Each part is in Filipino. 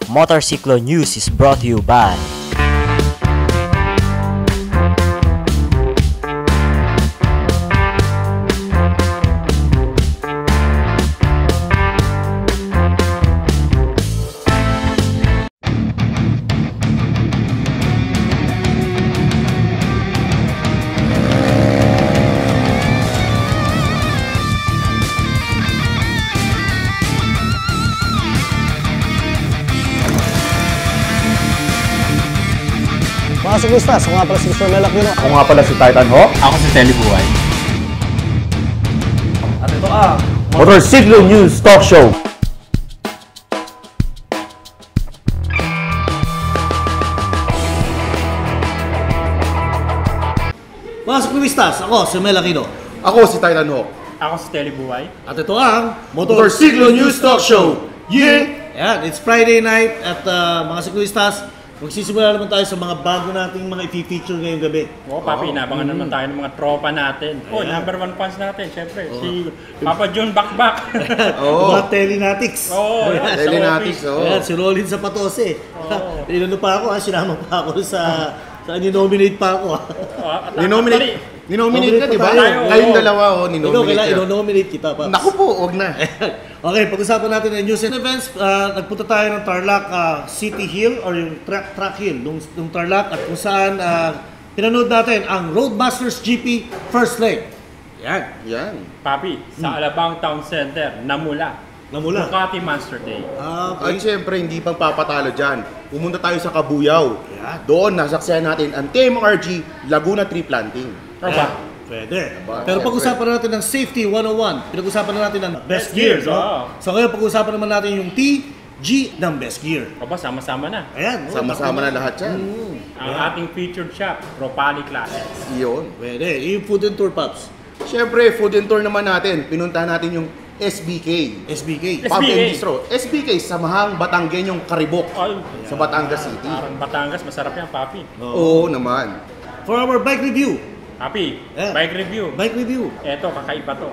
Motorcycle News is brought to you by mga siglistas. Ako nga pala si Mr. Melakino. Ako nga pala si Titan Hawk. Ako si Telly Buhay. At ito ang Motorcycle News Talk Show. Mga siglistas, ako si Melakino. Ako si Titan Hawk. Ako si Telly Buhay. At ito ang Motorcycle News Talk Show. Yeah! Ayan, it's Friday night at mga siglistas, magsisimula naman tayo sa mga bago nating mga i-feature ngayong gabi. Oo, Papi, inabangan naman tayo ng mga tropa natin. Oh, number one fans natin, syempre. Si Papa John Bakbak. Oo. Mga Telenatics. Oo, Telenatics, oo. Ayan, si Rolin sa Patose. Inano pa ako, sinama pa ako sa ninominate pa ako. Ninominate ka, di ba? tayo. Kayong dalawa, Ikaw, ninominate kailangan ka. inonominate kita pa. Naku po, wag na. Okay, pag-usapan natin ang news and events. Nagpunta tayo ng Tarlac City Hill or yung track hill nung Tarlac at kung saan pinanood natin ang Roadmasters GP First Leg. Yan. Papi, sa Alabang Town Center, namula. Ducati Monster Day. At syempre, hindi pang papatalo dyan. Pumunta tayo sa Kabuyaw. Yan. Doon, nasaksihan natin ang TMRG Laguna Tree Planting. Tropa. Pwede. Diba? Pero pag-usapan natin ng Safety 101. Pinag-usapan na natin ng Best Gears. So ngayon, pag-usapan naman natin yung TG ng Best Gear. Aba, sama-sama na. Ayan. Sama-sama na lahat yan. Ang ating featured shop, Ropali Classics. Iyon. Pwede. Yung Food and Tour, Pops. Syempre, food and tour naman natin. Pinuntahan natin yung SBK. SBK. Pub and Bistro. SBK, Samahang Batanggenyong Karibok Ay, sa Batangas City. parang Batangas, masarap yan, Papi. Oo naman. For our bike review. Papi, Yeah. bike review. Bike review. Eto, kakaiba to.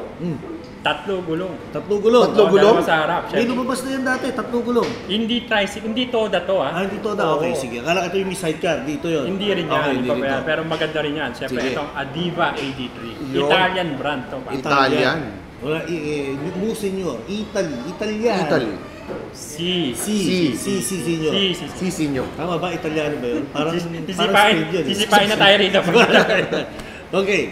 Tatlo gulong. Tatlong gulong. Tatlo gulong? Dalawa sa harap. May Syempre. lumabas na yan dati. Tatlong gulong. Hindi tricycle, hindi toda to Dito na. Oo. Okay, sige. Akala ito yung may sidecar. Dito yun. Hindi rin yan, Okay, hindi hindi pa rin yan. to. Pero maganda rin yan. Siyempre, Sige. itong Adiva AD3. Yun. Italian brand to. Papi. Italian. Wala, mo senyor. Italian. Italy. Si. Senyor. Si Sinyo. Tama ba? Italiano ba yun? Parang Sisipain Spain yun. sisipain na tayo rito. Okay.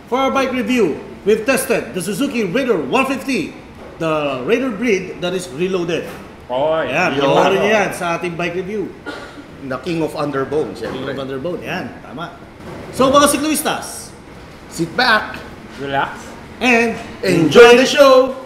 For our bike review, we've tested the Suzuki Raider 150, the Raider breed that is reloaded. Oy. Ayan, Yun. panoorin niyo yan sa ating bike review. The King of Underbone, Yung syempre. Thunderbolt, yan, tama. So mga sikloistas, Sit back Relax. and enjoy the show!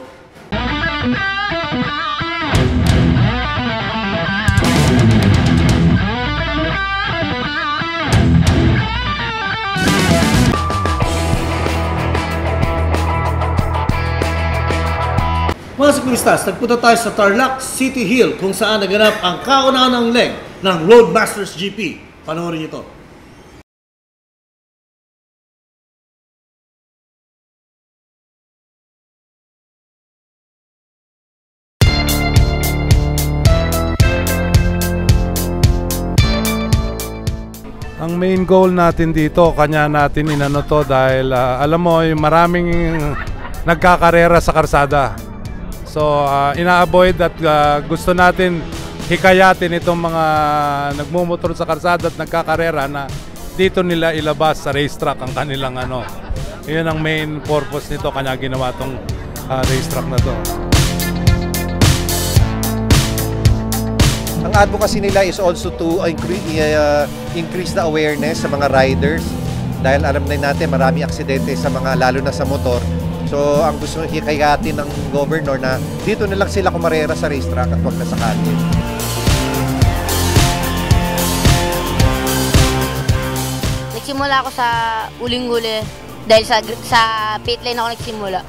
mga sikloistas, nagpunta tayo sa Tarlac City Hill kung saan naganap ang kauna-unang leg ng Roadmasters GP. Panoorin niyo to. Ang main goal natin dito, kanya natin inano to dahil alam mo, maraming nagkakarera sa karsada. So ina-avoid at gusto natin hikayatin itong mga nagmumotor sa karsada at nagkakarera na dito nila ilabas sa racetrack ang kanilang ano. Iyon ang main purpose nito, kanya ginawa tong racetrack na to. Ang advocacy nila is also to increase the awareness sa mga riders dahil alam na natin marami aksidente sa mga lalo na sa motor. So ang gusto hikayatin ng governor na dito na lang sila kumarera sa racetrack at wag na sa kalye. Nagsimula ako sa uling-uli dahil sa pit lane ako nagsimula.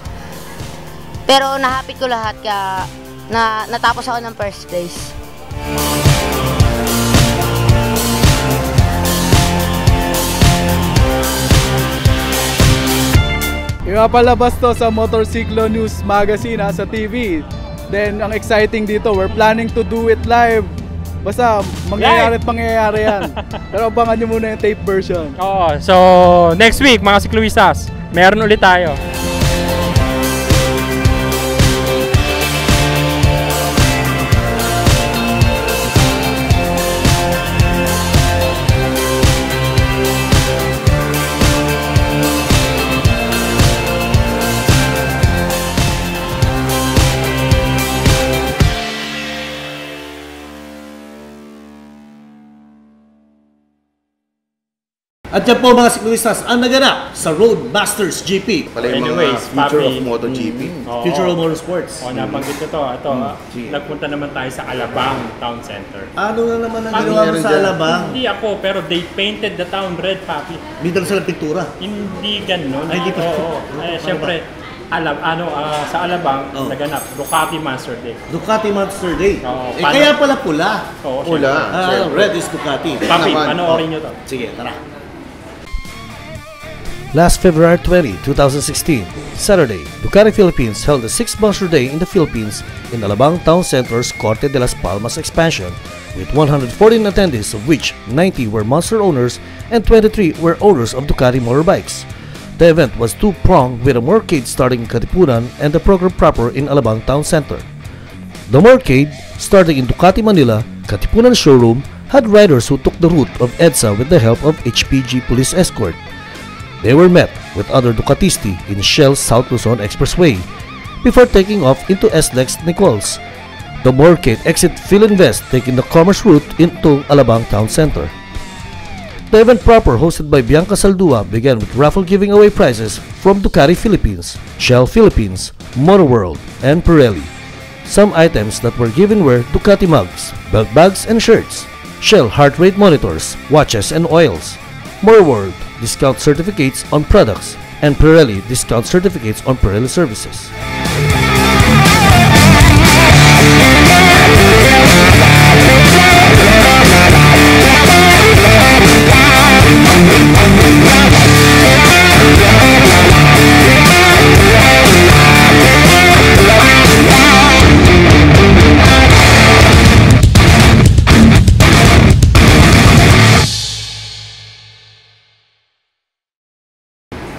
Pero nahapit ko lahat kaya natapos ako ng first place. Ipapalabas to sa Motorsiklo News Magazine sa TV. Then, ang exciting dito, we're planning to do it live. Basta, mangyayari at mangyayari yan. Pero abangan nyo muna yung tape version. Oo, so next week mga Sikluistas, meron ulit tayo. At yan po mga Sikluistas ang naganap sa Roadmasters GP. Pala yung Anyways, mga future Papi. of MotoGP. Oo. Future of Motorsports. O, nabanggit ko to. Ito, sige. nagpunta naman tayo sa Alabang Town Center. Ano na naman ang Papi, ginawa mo meron sa dyan. Alabang? Hindi ako, pero they painted the town red, Papi. May dala silang pintura. Hindi ganun. Ay, hindi pa. Oo. Paano Siyempre, sa Alabang, Oh. naganap, Ducati Master Day. Ducati Monster Day. Oo, Eh, paano? kaya pala pula. Oo, Pula. siyempre. Red is Ducati. Papi, naman. panoorin nyo to. Sige, tara. Last February 20, 2016, Saturday, Ducati Philippines held the 6th Monster Day in the Philippines in Alabang Town Center's Corte de las Palmas expansion with 114 attendees, of which 90 were Monster owners and 23 were owners of Ducati motorbikes. The event was two-pronged with a motorcade starting in Katipunan and the program proper in Alabang Town Center. The motorcade, starting in Ducati Manila, Katipunan showroom, had riders who took the route of EDSA with the help of HPG police escort. They were met with other Ducatisti in Shell's South Luzon Expressway before taking off into SLEX Nicols. The motorcade exit Philinvest, taking the commerce route into Alabang Town Center. The event proper, hosted by Bianca Saldua, began with raffle giving away prizes from Ducati Philippines, Shell Philippines, Motor World, and Pirelli. Some items that were given were Ducati mugs, belt bags and shirts, Shell heart rate monitors, watches and oils, Motor World discount certificates on products, and Pirelli discount certificates on Pirelli services.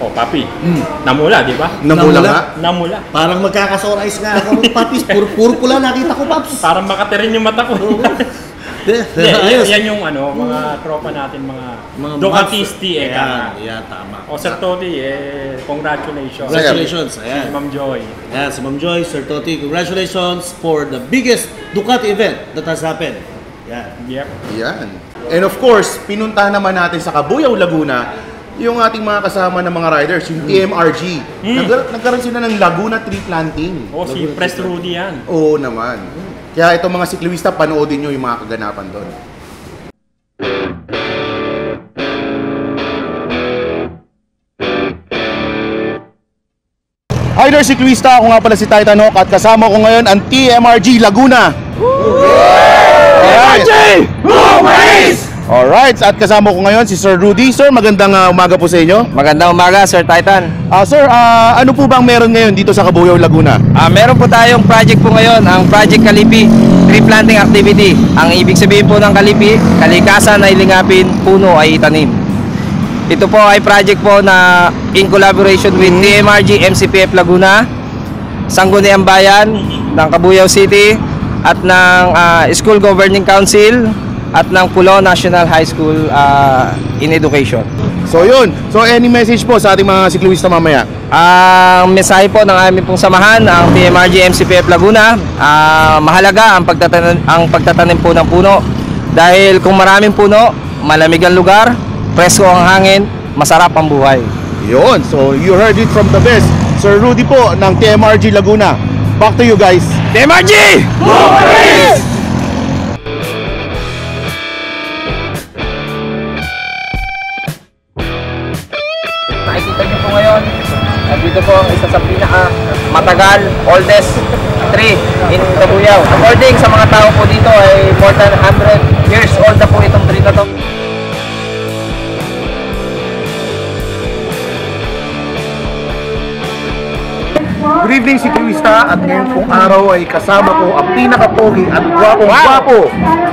Oh, Papi, namula, di ba? Namula nga. Namula. Parang magkakasorais nga ako ng papis. Puro pula nakita ko, Paps. Parang makatirin yung mata ko. Ayos. Yan yung mga tropa natin, mga Ducatisti Yan, tama. O Sir Toti, congratulations. Congratulations. Si Ayan. Ma'am Joy. Ayan, si Ma'am Joy, Sir Toti, congratulations for the biggest Ducati event that has happened. Yan. Yep. Yan. And of course, pinuntahan naman natin sa Cabuyao, Laguna, yung ating mga kasama ng mga riders, yung TMRG. Nagkaroon sila ng Laguna tree planting. O, si Press Rudy yan. Oo naman. Kaya itong mga sikluista, panoodin nyo yung mga kaganapan doon. Hi there, sikluista! Ako nga pala si Titan Hawk at kasama ko ngayon ang TMRG Laguna. Alright, at kasama ko ngayon si Sir Rudy. Sir, magandang umaga po sa inyo. Magandang umaga, Sir Titan. Sir, ano po bang meron ngayon dito sa Cabuyao, Laguna? Meron po tayong project po ngayon, ang Project Kalipi Tree Planting Activity. Ang ibig sabihin po ng Kalipi, kalikasan ay lingapin, puno ay itanim. Ito po ay project po na in collaboration with TMRG MCPF Laguna, Sangguniang Bayan ng Cabuyao City at ng School Governing Council at ng Pulo National High School in Education. So yun, so any message po sa ating mga sikluista mamaya? Ang mensahe po ng aming pong samahan, ang TMRG MCPF Laguna, mahalaga ang pagtatanim po ng puno. Dahil kung maraming puno, malamig ang lugar, presko ang hangin, masarap ang buhay. Yun, so you heard it from the best. Sir Rudy po ng TMRG Laguna. Back to you guys. TMRG! Go Race! Nakikita niyo po ngayon, nandito po ang isa sa matagal, oldest tree in Cabuyao. According sa mga tao po dito ay more than 100 years old na po itong tree na to. Good evening, Siklista, at ngayon pong araw ay kasama ko ang pinakapogi at gwapong-gwapo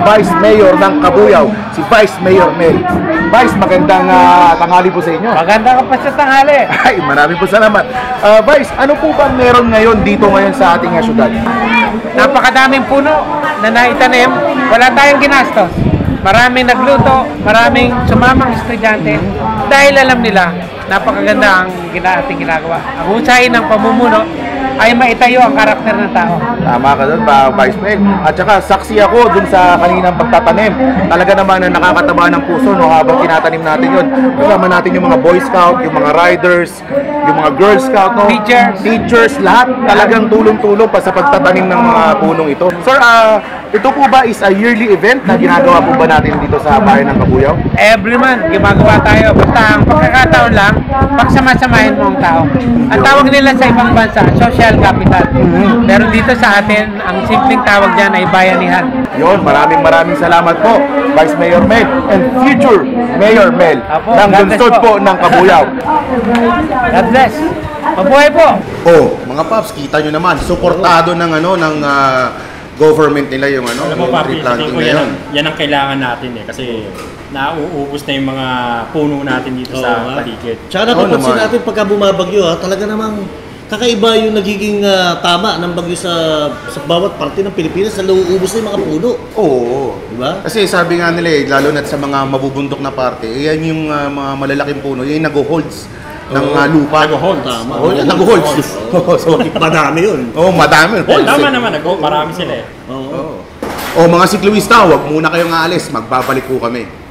Vice Mayor ng Kabuyaw, si Vice Mayor Mel. Vice, magandang tanghali po sa inyo. Maganda ka pa sa tanghali. Ay, marami po salamat. Vice, ano po ba meron ngayon dito ngayon sa ating syudad? Napakadaming puno na naitanim, wala tayong ginastos. Maraming nagluto, maraming sumamang estudyante dahil alam nila napakaganda ang ating ginagawa. Ang husay ng pamumuno ay maitayo ang karakter ng tao. Tama ka doon, Vice Mayor. At saka saksi ako dun sa kaninang pagtatanim. Talaga naman na nakakataba ng puso no, habang tinatanim natin yun. Kasama natin yung mga Boy Scout, yung mga Riders, yung mga Girl Scout, no? Teachers, lahat talagang tulong-tulong pa sa pagtatanim ng mga punong ito. Sir, ito po ba is a yearly event na ginagawa po ba natin dito sa bayan ng Kabuyaw? Every month, gumagawa tayo. Basta ang pagkakataon lang, pagsama-samahin mo ang tao. Ang tawag nila sa ibang bansa, social capital. Pero dito sa atin, ang simpleng tawag dyan ay bayanihan. Yun, maraming salamat po, Vice Mayor Mel and future Mayor Mel ng lungsod po ng Kabuyaw. God bless. Mabuhay po. Oh, mga paps, kita nyo naman, suportado ng government nila yung Alam mo, tree Papi, planting ko yan ang kailangan natin kasi nauubos na yung mga puno natin dito sa paligid. Tsaka napapansin natin pagka bumabagyo, talaga namang kakaiba yung nagiging tama ng bagyo sa bawat parte ng Pilipinas na nauubos na yung mga puno. Oo. Diba? Kasi sabi nga nila lalo na sa mga mabubundok na parte, yan yung mga malalaking puno, yung nag-holds ng lupa. Nag-hold, tama. Nag-holds. So, madami yun. Madami. Tama naman, marami sila eh. O mga Siklista, wag muna kayong aalis, magbabalik po kami.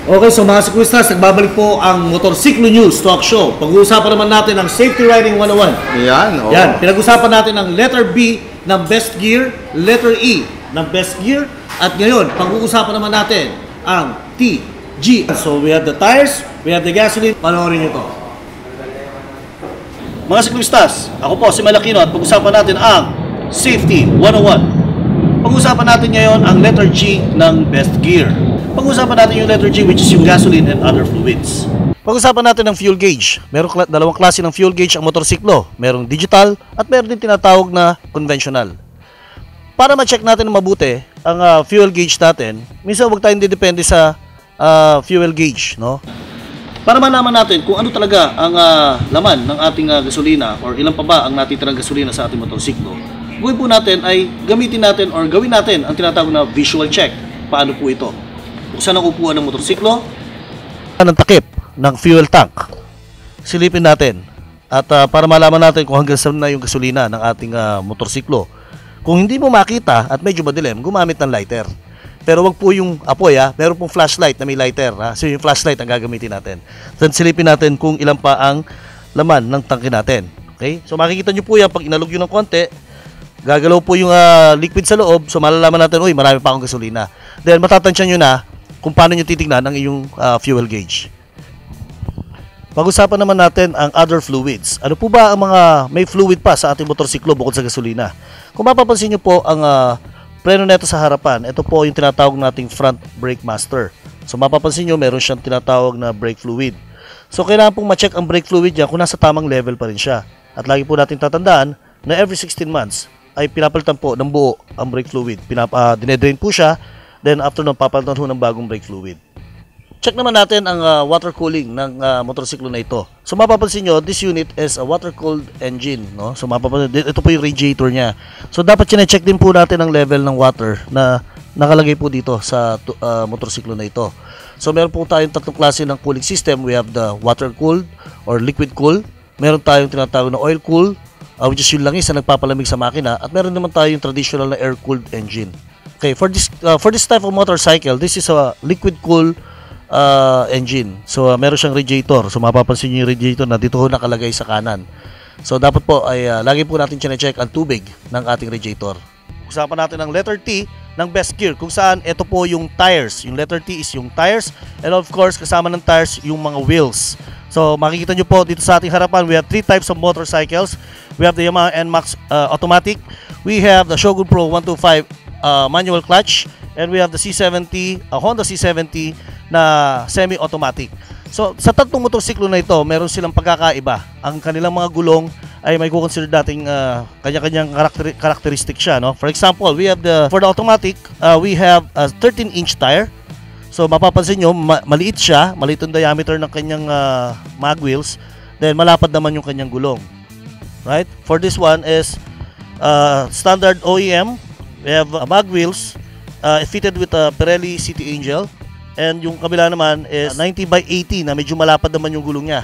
Okay, so mga Siklistas, nagbabalik po ang Motorsiklo News Talk Show. Pag-uusapan naman natin ang Safety Riding 101. Yan, pinag-usapan natin ang letter B ng Best Gear, letter E ng Best Gear, at ngayon, pag-uusapan naman natin ang T, G. So we have the tires, we have the gasoline. Panoorin nyo to. Mga Siklistas, ako po si Malakino at pag-usapan natin ang Safety 101. Pag-usapan natin ngayon ang letter G ng Best Gear. Pag-usapan natin yung letter G, which is yung gasoline and other fluids. Pag-usapan natin ng fuel gauge. Merong dalawang klase ng fuel gauge ang motorsiklo. Merong digital at meron din tinatawag na conventional. Para ma-check natin mabuti ang fuel gauge natin, minsan huwag tayong didepende sa fuel gauge, no? Para malaman natin kung ano talaga ang laman ng ating gasolina or ilan pa ba ang natitirang gasolina sa ating motorsiklo, gawin po natin ay gamitin natin or gawin natin ang tinatawag na visual check. Paano po ito? Buksan ang upuan ng motorsiklo. Ang takip ng fuel tank. Silipin natin. At para malaman natin kung hanggang saan na yung gasolina ng ating motorsiklo. Kung hindi mo makita at medyo madilim, gumamit ng lighter. Pero wag po yung apoy meron pong flashlight na may lighter. So yung flashlight ang gagamitin natin. Then silipin natin kung ilan pa ang laman ng tangke natin. Okay? So makikita nyo po yan pag inalog nyo ng konti. Gagalaw po yung liquid sa loob, so malalaman natin, uy, marami pa akong gasolina. Then matatansyan nyo na kung paano nyo titignan ang iyong fuel gauge. Pag-usapan naman natin ang other fluids. Ano po ba ang mga may fluid pa sa ating motorsiklo bukod sa gasolina? Kung mapapansin nyo po ang preno neto sa harapan, ito po yung tinatawag nating front brake master. So mapapansin nyo, meron siyang tinatawag na brake fluid. So kailangan pong ma-check ang brake fluid niya kung nasa tamang level pa rin siya. At lagi po natin tatandaan na every 16 months ay pinapalitan po ng buo ang brake fluid. Dinedrain po siya, then after nun papalitan ho ng bagong brake fluid. Check naman natin ang water cooling ng motorsiklo na ito. So mapapansin nyo, this unit is a water cooled engine, no? So mapapansin, ito po yung radiator niya. So dapat chine-check din po natin ang level ng water na nakalagay po dito sa motorsiklo na ito. So meron po tayong tatlong klase ng cooling system. We have the water cooled or liquid cooled. Meron tayong tinatawag na oil cooled, which is yung langis na nagpapalamig sa makina, at meron naman tayong traditional na air-cooled engine. Okay, for this type of motorcycle, this is a liquid-cooled engine. So, meron siyang radiator. So, mapapansin niyo yung radiator na dito ho nakalagay sa kanan. So, dapat po ay lagi po natin chine-check ang tubig ng ating radiator. Usapan natin ang letter T ng best gear, kung saan ito po yung tires. Yung letter T is yung tires, and of course, kasama ng tires yung mga wheels. So makikita nyo po dito sa ating harapan, we have 3 types of motorcycles. We have the Yamaha NMAX automatic, we have the Shogun Pro 125 manual clutch, and we have the C70, Honda C70 na semi-automatic. So sa tatlong motorsiklo na ito, meron silang pagkakaiba. Ang kanilang mga gulong ay may kukonsider dating kanya-kanyang karakteristik siya, no? For example, we have for the automatic, we have a 13-inch tire. So mapapansin nyo, maliit siya, maliit ang diameter ng kanyang mag wheels, then malapad naman yung kanyang gulong. Right? For this one is standard OEM. We have mag wheels fitted with a Pirelli City Angel, and yung kabila naman is 90/80 na medyo malapad naman yung gulong niya.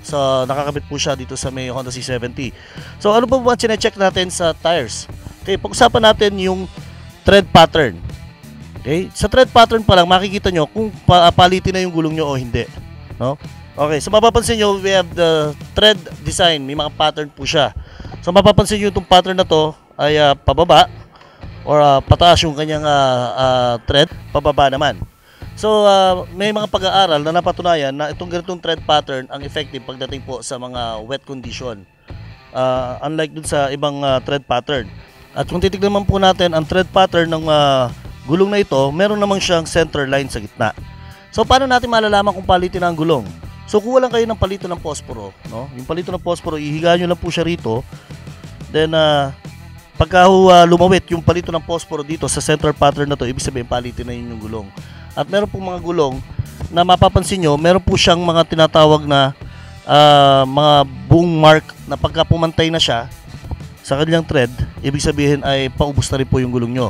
So nakakabit po siya dito sa may Honda C70. So ano pa ba chine-check natin sa tires? Okay, pag-usapan natin yung tread pattern. Okay, sa tread pattern pa lang makikita nyo kung palitin na yung gulong nyo o hindi, no? Okay, so mapapansin nyo, we have the tread design, may mga pattern po siya. So mapapansin nyo itong pattern na to ay pababa or pataas yung kanyang tread, pababa naman. So may mga pag-aaral na napatunayan na itong ganitong tread pattern ang effective pagdating po sa mga wet condition, unlike dun sa ibang tread pattern. At kung titignan naman po natin ang tread pattern ng gulong na ito, meron namang siyang center line sa gitna. So paano natin malalaman kung palitin na ang gulong? So kuha lang kayo ng palito ng posporo, no? Yung palito ng posporo, ihiga nyo lang po siya rito. Then pagka lumawit yung palito ng posporo dito sa center pattern na to, ibig sabihin palitin na yun yung gulong. At meron pong mga gulong na mapapansin nyo, meron po siyang mga tinatawag na mga buong mark na pagka pumantay na siya sa kanyang thread, ibig sabihin ay paubos na rin po yung gulong nyo.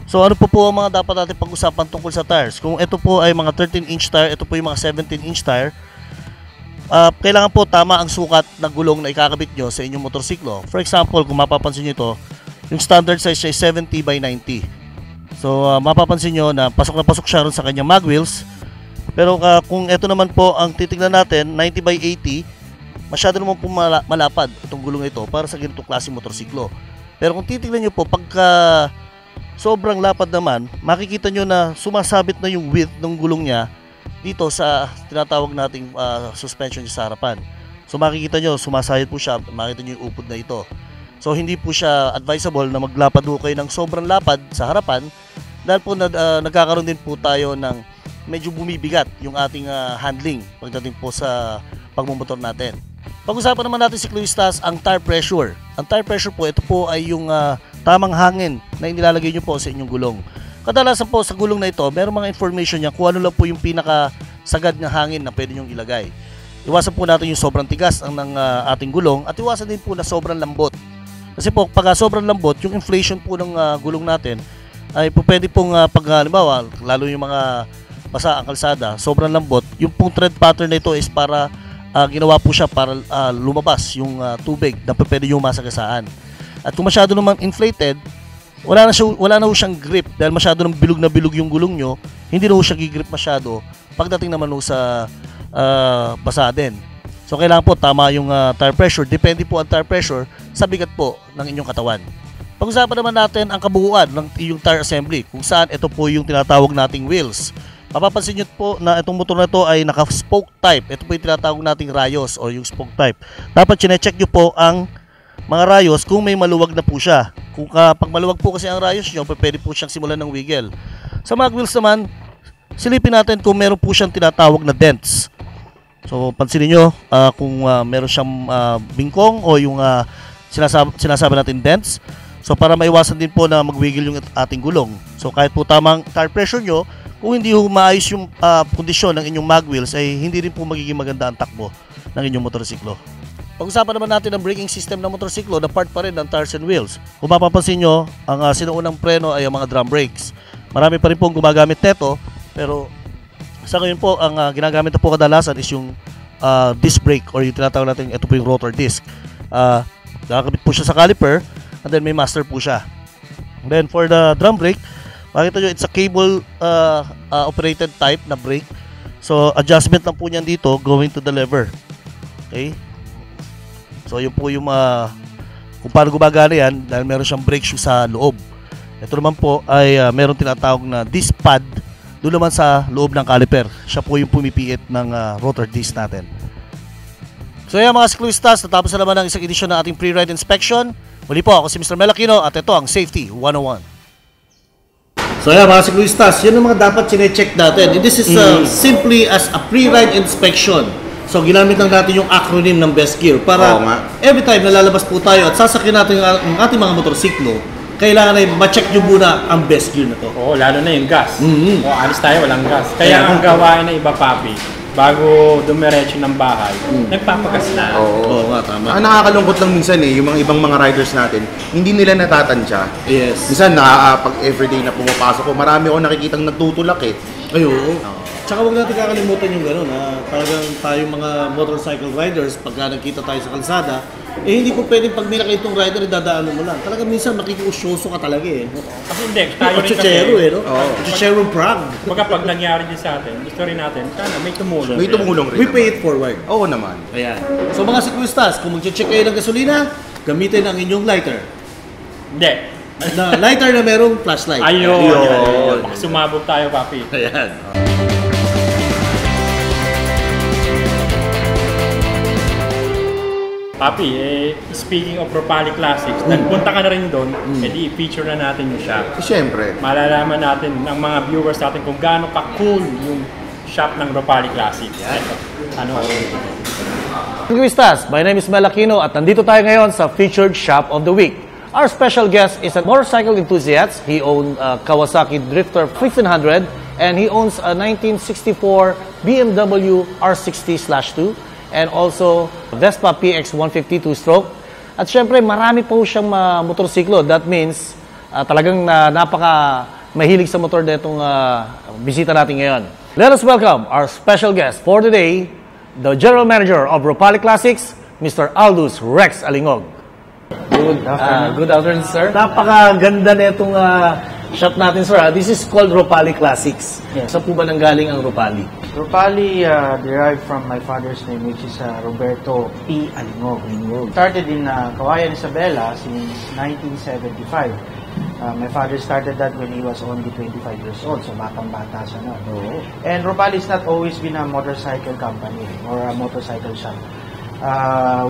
So ano po ang mga dapat natin pag-usapan tungkol sa tires? Kung ito po ay mga 13-inch tire, ito po yung mga 17-inch tire, kailangan po tama ang sukat ng gulong na ikakabit nyo sa inyong motorsiklo. For example, kung mapapansin nyo ito, yung standard size siya ay 70/90. So mapapansin nyo na pasok siya ron sa kanyang mag wheels. Pero kung ito naman po ang titignan natin, 90/80, masyado naman po malapad itong gulong ito para sa ganitong klase motorsiklo. Pero kung titignan nyo po, pagka sobrang lapad naman, makikita nyo na sumasabit na yung width ng gulong niya dito sa tinatawag nating suspension niya sa harapan. So makikita nyo, sumasayad po siya, makikita nyo yung upod na ito. So hindi po siya advisable na maglapad po kayo ng sobrang lapad sa harapan, dahil po nagkakaroon din po tayo ng medyo bumibigat yung ating handling pagdating po sa pagmumotor natin. Pag-usapan naman natin, siklistas, ang tire pressure. Ang tire pressure po, ito po ay yung tamang hangin na inilalagay nyo po sa inyong gulong. Kadalasan po sa gulong na ito, meron mga information niya kung ano lang po yung pinakasagad na hangin na pwede nyong ilagay. Iwasan po natin yung sobrang tigas ng ating gulong, at iwasan din po na sobrang lambot. Kasi po, pag sobrang lambot, yung inflation po ng gulong natin ay po pwede pong halimbawa, lalo yung mga basa ang kalsada, sobrang lambot, yung pong tread pattern na ito is para ginawa po siya para lumabas yung tubig na pwede yung masagasaan. At kung masyado naman inflated, wala na siyang grip dahil masyado nang bilog na bilog yung gulong nyo, hindi na siya gigrip masyado pagdating naman sa basa din. So kailangan po tama yung tire pressure. Depende po ang tire pressure sa bigat po ng inyong katawan. Pag-usapan naman natin ang kabuuan ng iyong tire assembly, kung saan ito po yung tinatawag nating wheels. Mapapansin nyo po na itong motor na ito ay naka-spoke type. Ito po yung tinatawag nating rayos o yung spoke type. Dapat chinecheck nyo po ang mga rayos kung may maluwag na po siya. Kung pag maluwag po kasi ang rayos nyo, pwede po siyang simulan ng wiggle. Sa mag wheels naman, silipin natin kung meron po siyang tinatawag na dents. So pansinin nyo kung meron siyang bingkong o yung sinasabi natin dents. So para maiwasan din po na mag-wiggle yung ating gulong. So kahit po tamang tire pressure nyo, kung hindi maayos yung kondisyon ng inyong mag wheels, ay hindi rin po magiging maganda ang takbo ng inyong motorsiklo. Pag-usapan naman natin ang braking system ng motorsiklo na part pa rin ng tires and wheels. Kung mapapansin nyo, ang sinuunang preno ay ang mga drum brakes. Marami pa rin pong gumagamit neto, pero sa ngayon po, ang ginagamit na po kadalasan is yung disc brake or yung tinatawag natin, ito po yung rotor disc. Nakakabit po siya sa caliper, and then may master po siya. And then for the drum brake, makita nyo, it's a cable operated type na brake. So adjustment lang po niyan dito going to the lever. Okay? So yun po yung kung paano gumagana yan, dahil meron siyang brake shoe sa loob. Ito naman po ay meron tinatawag na disc pad doon naman sa loob ng caliper. Siya po yung pumipiit ng rotor disc natin. So yan mga siklistas, natapos na naman ang isang edisyon ng ating pre-ride inspection. Muli po ako si Mr. Mel Aquino at ito ang Safety 101. So yan mga siklistas, yun ang mga dapat chinecheck natin. This is simply as a pre-ride inspection. So ginamit lang natin yung acronym ng best gear para every time na lalabas po tayo at sasakyan natin ang ating mga motorsiklo, kailangan ay ma-check nyo muna ang best gear na to. Oo, lalo na yung gas. O, alis tayo, walang gas. Kaya ang gawain ng iba, papi, bago dumiretso ng bahay, nagpapagas na. Oo nga, tama. Ang nakakalungkot lang minsan yung mga ibang mga riders natin, hindi nila natatansya. Yes. Minsan, pag everyday na pumapasok ko, marami ako nakikitang nagtutulak Ay, oo. Tsaka huwag natin kakalimutan yung gano'n, talagang tayong mga motorcycle riders, pagka nagkita tayo sa kalsada, hindi po pwedeng pag may nakitong rider, dadaanan mo lang. Talagang minsan makikiusyoso ka talaga Kasi hindi, tayo rin kasi. no? Chuchero prag. Pag nangyari din sa atin, gusto rin natin, sana may tumulong. May tumulong rin. We pay it forward. Oo naman. Ayan. So mga siklistas, kung mag-check kayo ng gasolina, gamitin ang inyong lighter. Hindi. Na lighter na merong flashlight. Ayun. Baka sumabog tayo, papi. Ayan. Papi, speaking of Ropali Classics, nagpunta ka na rin doon, edi i-feature na natin yung shop. Siyempre. Malalaman natin, ng mga viewers natin, kung gaano ka-cool yung shop ng Ropali Classics. Ano? Siklistas, my name is Mel Aquino at nandito tayo ngayon sa featured shop of the week. Our special guest is a motorcycle enthusiast. He owns Kawasaki Drifter 1500 and he owns a 1964 BMW R60/2 and also Vespa PX 150 2-stroke. At syempre, marami po siyang motorsiklo. That means talagang napaka mahilig sa motor na itong bisita natin ngayon. Let us welcome our special guest for today, the General Manager of Ropali Classics, Mr. Aldous Rex Alingog. Good afternoon, sir. Napakaganda na itong shop natin, sir. This is called Ropali Classics. Yes. Saan po ba nanggaling ang Ropali? Ropali derived from my father's name, which is Roberto P. Alingog. Started in Kawayan, Isabela since 1975. My father started that when he was only 25 years old, so batang-bata siya na. And Ropali has not always been a motorcycle company or a motorcycle shop.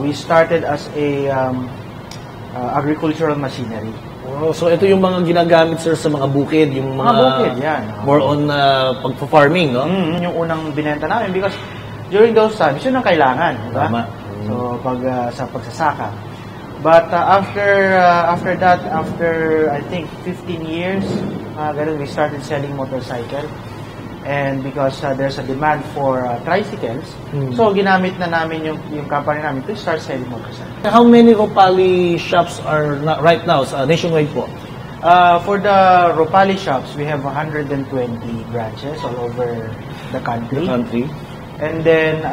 We started as a agricultural machinery. So ito yung mga ginagamit, sir, sa mga bukid, yung mga bukid, yan. More on pagpa-farming, no? Yung unang binenta namin because during those times, yun ang kailangan, di ba? So sa pagsasaka. But after that, after I think 15 years, we started selling motorcycle. And because there's a demand for tricycles, so ginamit na namin yung company namin to start selling motorcycles. How many Ropali shops are right now nationwide po? For the Ropali shops, we have 120 branches all over the country. And then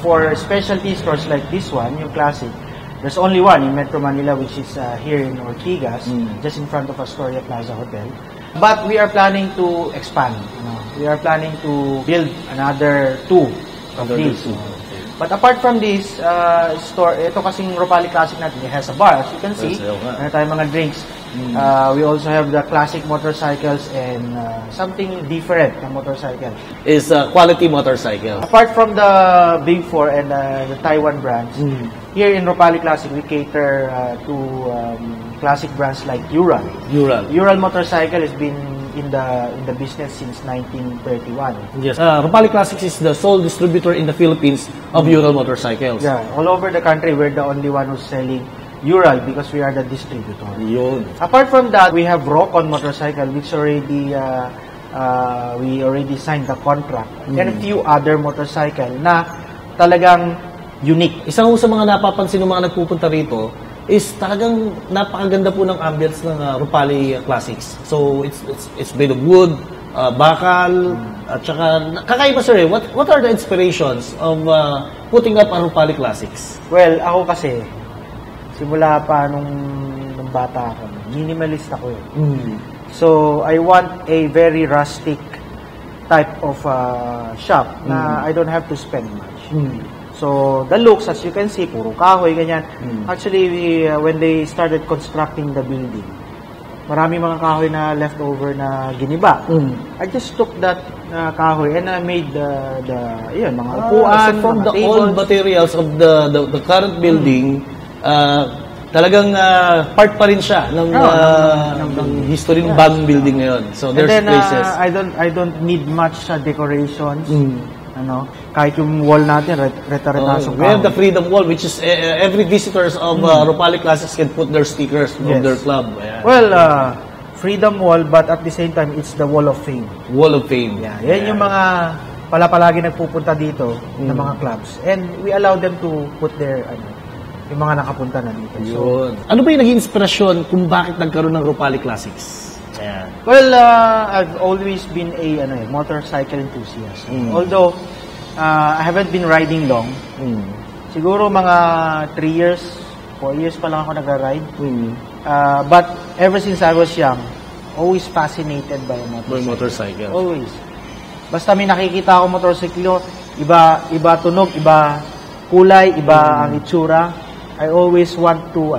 for specialty stores like this one, yung Classic, there's only one in Metro Manila, which is here in Ortigas, just in front of Astoria Plaza Hotel. But we are planning to expand. We are planning to build another 2 of these. But apart from this store, ito kasing Ropali Classic natin, it has a bar, as you can see. Meron tayong mga drinks. We also have the classic motorcycles and something different na motorcycle. Is quality motorcycle. Apart from the Big Four and the Taiwan brands, here in Ropali Classic, we cater to classic brands like Ural. Ural motorcycle has been in the business since 1931. Yes. Ropali Classics is the sole distributor in the Philippines of Ural motorcycles. Yeah, all over the country, we're the only one who's selling Ural because we are the distributor. Yun. Apart from that, we have Rocon motorcycle, which already we already signed the contract, and a few other motorcycle na talagang unique. Isang sa mga napapansin ng mga nagpupunta rito is talagang napakaganda po ng ambience ng Ropali Classics. So it's made of wood, bakal, at saka kakaiba sir, what are the inspirations of putting up a Ropali Classics? Well, ako kasi simula pa nung bata ako, minimalist ako eh. So I want a very rustic type of shop na I don't have to spend much. So, the looks, as you can see, puro kahoy, ganyan. Actually, when they started constructing the building, marami mga kahoy na leftover na giniba. I just took that kahoy and I made mga upuan, so from mga the tables. old materials of the current building, talagang part pa rin siya ng history ng bagong building ngayon. So, there's and then, places. I don't need much decorations. Kahit yung wall natin, reta-retasong we have the Freedom Wall, which is every visitors of Ropali Classics can put their stickers of their club. Ayan. Well, Freedom Wall, but at the same time, it's the Wall of Fame. Wall of Fame. Yan yung mga palagi nagpupunta dito ng mga clubs. And we allow them to put their, yung mga nakapunta na dito. So, ano ba yung naging inspirasyon kung bakit nagkaroon ng Ropali Classics? Yeah. Well, I've always been a motorcycle enthusiast. Although I haven't been riding long. Siguro mga 3 years, 4 years pa lang ako nagra-ride. But ever since I was young, always fascinated by a motorcycle. Always. Basta may nakikita ako motorsiklo, iba tunog, iba kulay, iba ang itsura. I always want to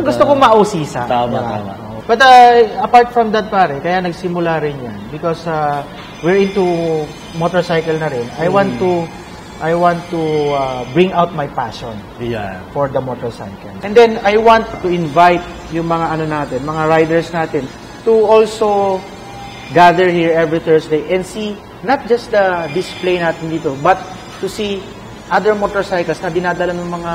gusto ko mausisa. Tama. But apart from that pare, kaya nagsimula rin yan because we're into motorcycle na rin. I want to bring out my passion for the motorcycle. And then I want to invite yung mga mga riders natin to also gather here every Thursday and see not just the display natin dito, but to see other motorcycles na dinadala ng mga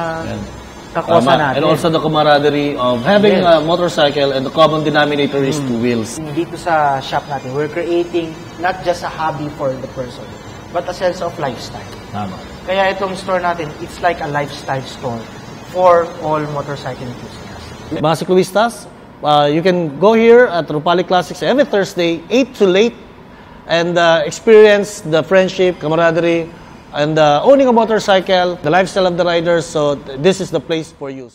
kakosa natin. And also the camaraderie of having a motorcycle, and the common denominator is 2 wheels. Dito sa shop natin, we're creating not just a hobby for the person, but a sense of lifestyle. Tama. Kaya itong store natin, it's like a lifestyle store for all motorcycle enthusiasts. Mga siklistas, you can go here at Ropali Classics every Thursday, 8 to late, and experience the friendship, camaraderie, and owning a motorcycle, the lifestyle of the riders. So this is the place for you.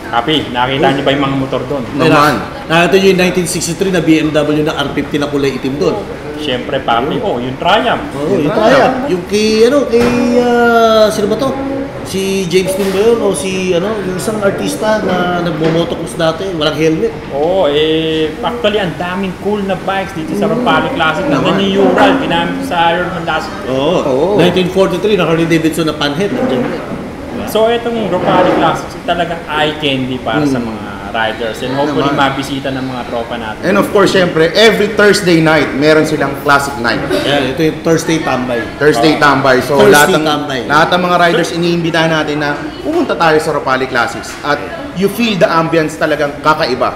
Kapi, nakita niyo ba yung mga motor doon? Naman. Nakita niyo yung 1963 na BMW na R50 na kulay itim doon. Siyempre, Papi. Yung Triumph. Yung Triumph. Yung sino ba to? Si James Dean ba yun? O yung isang artista na nagmo-motocross dati, walang helmet. Actually, ang daming cool na bikes dito sa Ropali Classic. Nandiyan yung Ural, ginamit sa Iron Man last. 1943, na Harley Davidson na panhead. So, itong Ropali Classics, talagang eye candy para sa mga riders. And hopefully, mabisita ng mga tropa natin. And of course, syempre, every Thursday night, meron silang classic night. Ito yung Thursday tambay. Tambay. So, Thursday lahat ng mga riders, iniimbitahan natin na pumunta tayo sa Ropali Classics. At you feel the ambience talagang kakaiba.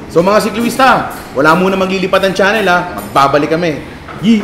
So, mga siklista, wala muna maglilipat ang channel Magbabalik kami. Yee!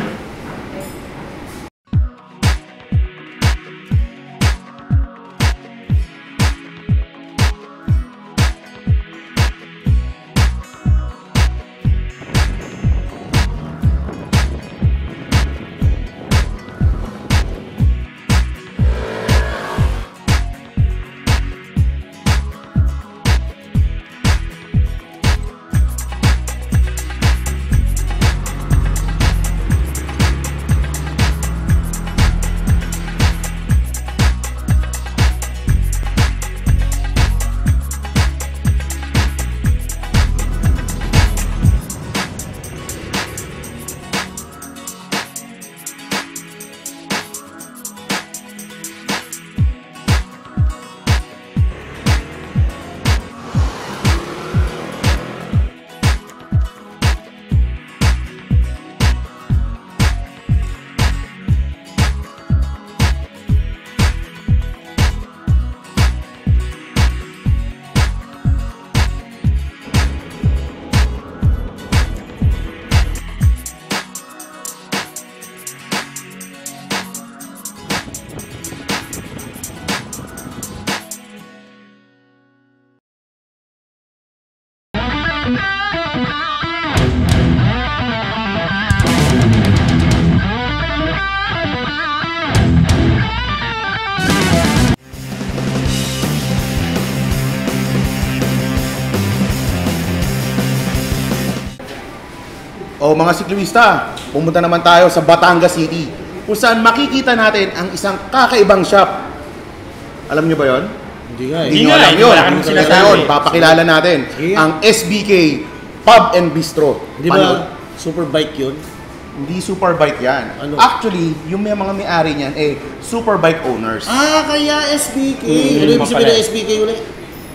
O mga siklista, pumunta naman tayo sa Batangas City kung saan makikita natin ang isang kakaibang shop. Alam nyo ba yon? Hindi nga eh. Hindi nyo alam yun. Wala kang sinasabi. Papakilala natin ang SBK Pub and Bistro. Di ba superbike yun? Hindi superbike yan. Ano? Actually, yung may mga may-ari niyan, superbike owners. Kaya SBK. Ano yung sabihin ng SBK ulit?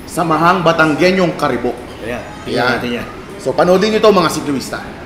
Samahang Batanggenyong Karibok. Ayan, tingnan natin yan. So, panoodin nyo to mga siklista.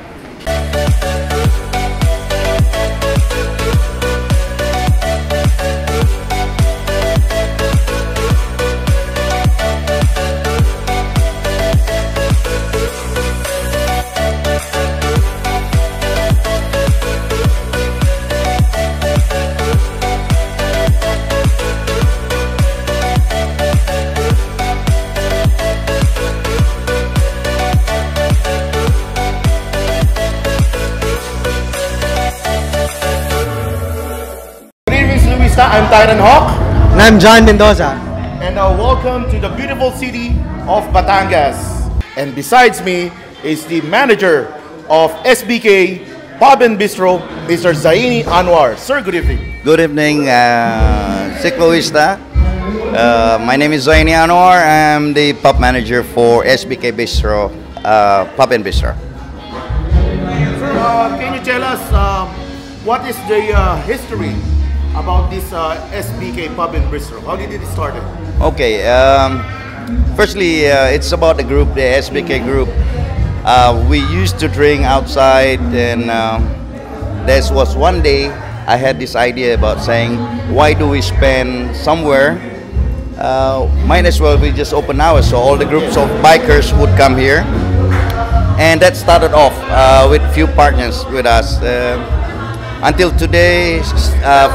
I'm Tyron Hawk. And I'm John Mendoza. And welcome to the beautiful city of Batangas. And besides me is the manager of SBK Pub and Bistro, Mr. Zaini Anwar. Sir, good evening. Good evening, Cicloista. My name is Zaini Anwar. I'm the pub manager for SBK Bistro, Pub and Bistro. Sir, can you tell us what is the history about this SBK Pub and Bistro? How did it start? Okay, firstly, it's about the group, the SBK group. We used to drink outside, and there was one day I had this idea about saying, why do we spend somewhere? Might as well we just open ours, so all the groups of bikers would come here. And that started off with few partners with us. Until today,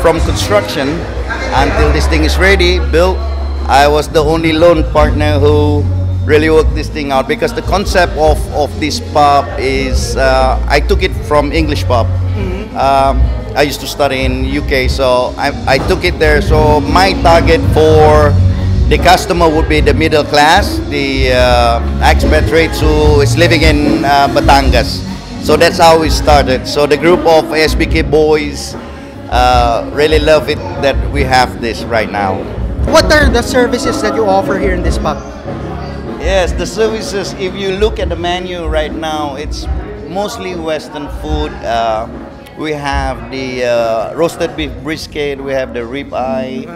from construction until this thing is ready, built, I was the only lone partner who really worked this thing out, because the concept of this pub is, I took it from English pub. I used to study in UK, so I took it there. So my target for the customer would be the middle class, the expatriates who is living in Batangas. So that's how we started. So the group of SBK boys really love it that we have this right now. What are the services that you offer here in this pub? Yes, the services, if you look at the menu right now, it's mostly Western food. We have the roasted beef brisket, we have the rib eye,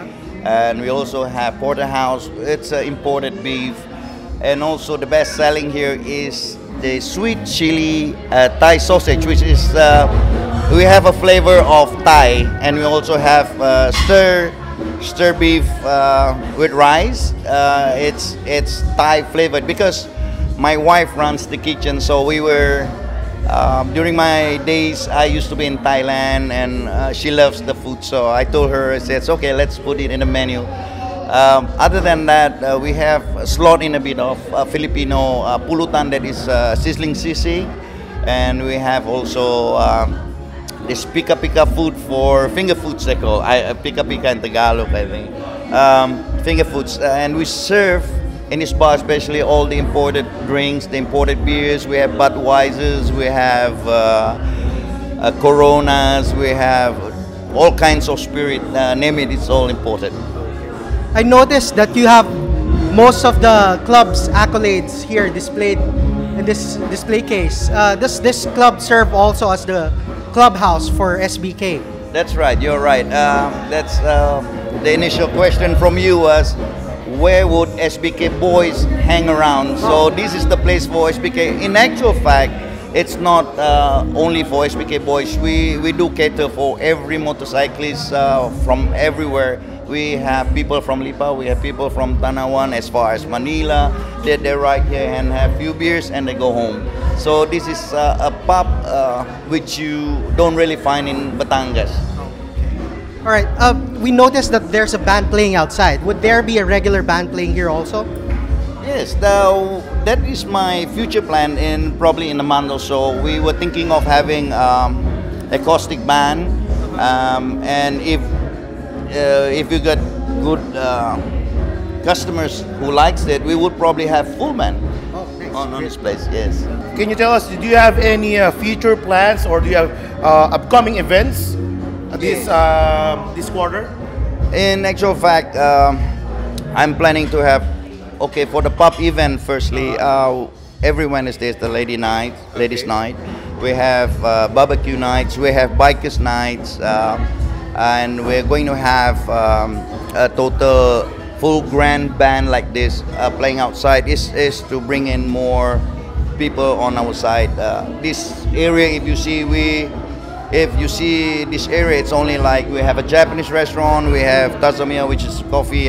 and we also have porterhouse. It's imported beef. And also the best selling here is the sweet chili Thai sausage, which is, we have a flavor of Thai, and we also have stir beef with rice. It's Thai flavored, because my wife runs the kitchen, so we were, during my days, I used to be in Thailand, and she loves the food, so I told her, I said, okay, let's put it in the menu. Other than that, we have slot in a bit of Filipino pulutan, that is sizzling sisig, and we have also this pika-pika food for finger foods, they call pika-pika in Tagalog, I think. Finger foods, and we serve in this bar especially all the imported drinks, the imported beers. We have Budweisers, we have Coronas, we have all kinds of spirit, name it, it's all imported. I noticed that you have most of the club's accolades here displayed in this display case. Does this club serve also as the clubhouse for SBK? That's right, you're right. That's the initial question from you was, where would SBK boys hang around? So this is the place for SBK. In actual fact, it's not only for SBK boys. We do cater for every motorcyclist from everywhere. We have people from Lipa, we have people from Tanawan, as far as Manila. They ride here and have few beers and they go home. So this is a pub which you don't really find in Batangas. All right, we noticed that there's a band playing outside. Would there be a regular band playing here also? Yes, that is my future plan, in probably in a month or so. We were thinking of having acoustic band, and if you got good customers who likes it, we would probably have full band. on this place. Yes. Can you tell us, do you have any future plans or do you have upcoming events this quarter? In actual fact, I'm planning to have, for the pub event, firstly, every Wednesday is the ladies' night. We have barbecue nights, we have bikers nights, and we're going to have a total full grand band like this playing outside. Is to bring in more people on our side. This area, if you see this area, it's only like we have a Japanese restaurant, we have Tazamiya, which is coffee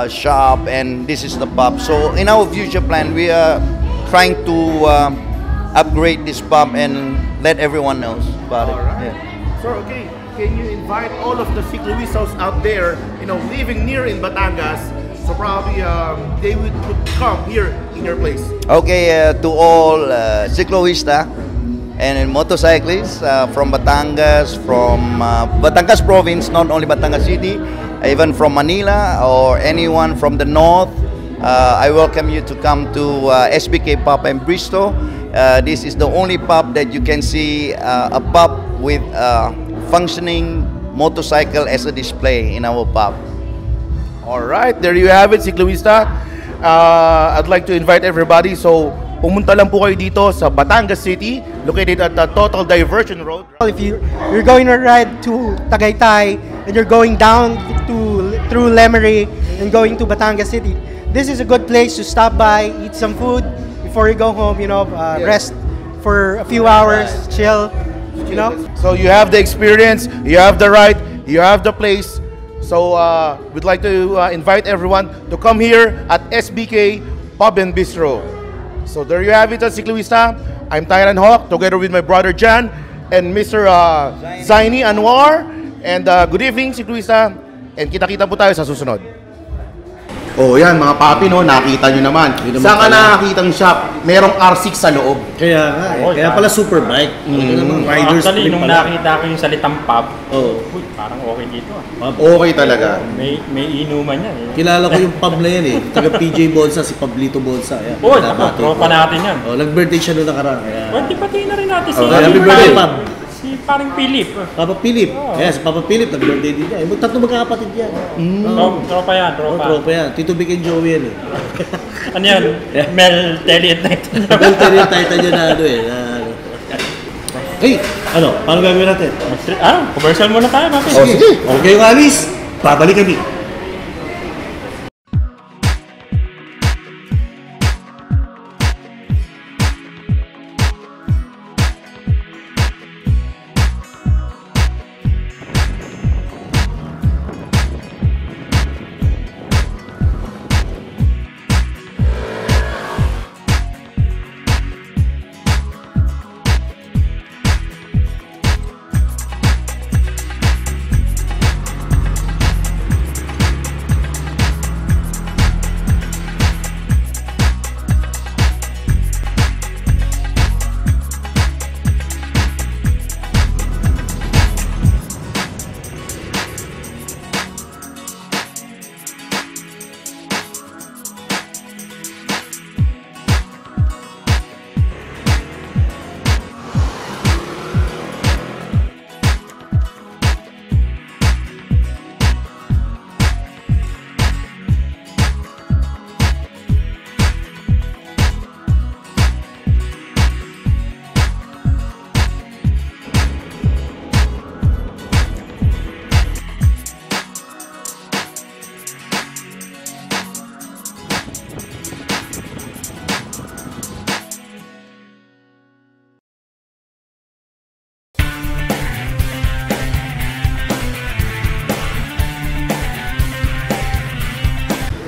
shop, and this is the pub. So in our future plan, we are trying to upgrade this pub and let everyone know about it. Yeah. So can you invite all of the cicloistas out there, living near in Batangas, so probably they would come here in your place? To all cicloista and motorcyclists from Batangas, from Batangas province, not only Batangas City, even from Manila or anyone from the north, I welcome you to come to SBK Pub in Bristol. This is the only pub that you can see a pub with functioning motorcycle as a display in our pub. All right, there you have it, Cicloista. I'd like to invite everybody. So, pumunta lang po kayo dito sa Batangas City, located at the Total Diversion Road. If you're going to ride to Tagaytay and you're going down through Lemery and going to Batangas City, this is a good place to stop by, eat some food before you go home. Rest for a few hours, chill. So you have the experience, you have the ride, you have the place. So we'd like to invite everyone to come here at SBK Pub and Bistro. So there you have it, Cicloista. I'm Tyran Hawk, together with my brother Jan and Mr. Zaini Anwar. And good evening, Cicloista. And kita-kita po tayo sa susunod. Oh, yan mga papi, nakita nyo naman. Saan ka nakakitang shop? Merong R6 sa loob. Kaya nga, kaya pala super bike. Riders. Actually, nung nakita ko yung salitang pub, parang okay dito. Okay talaga. May inuman yan. Kilala ko yung pub na yan taga PJ Bonsa, si Pablito Bonsa. Tropa natin yan. Nag-birthday siya noong nakaraan. Pati na rin natin si Happy birthday, Pub. Si parang Philip. Papa Philip. Si Papa Philip, nag-birthday din niya. Tatlo magkakapatid yan. Tropa yan. Tropa yan. Tito Vic and Joey yan Ano yan? Mel Telliot Titan. Mel Telliot Titan yun na paano gagawin natin? Commercial muna tayo, Papi. Sige. Okay, Alice. Babalik kami.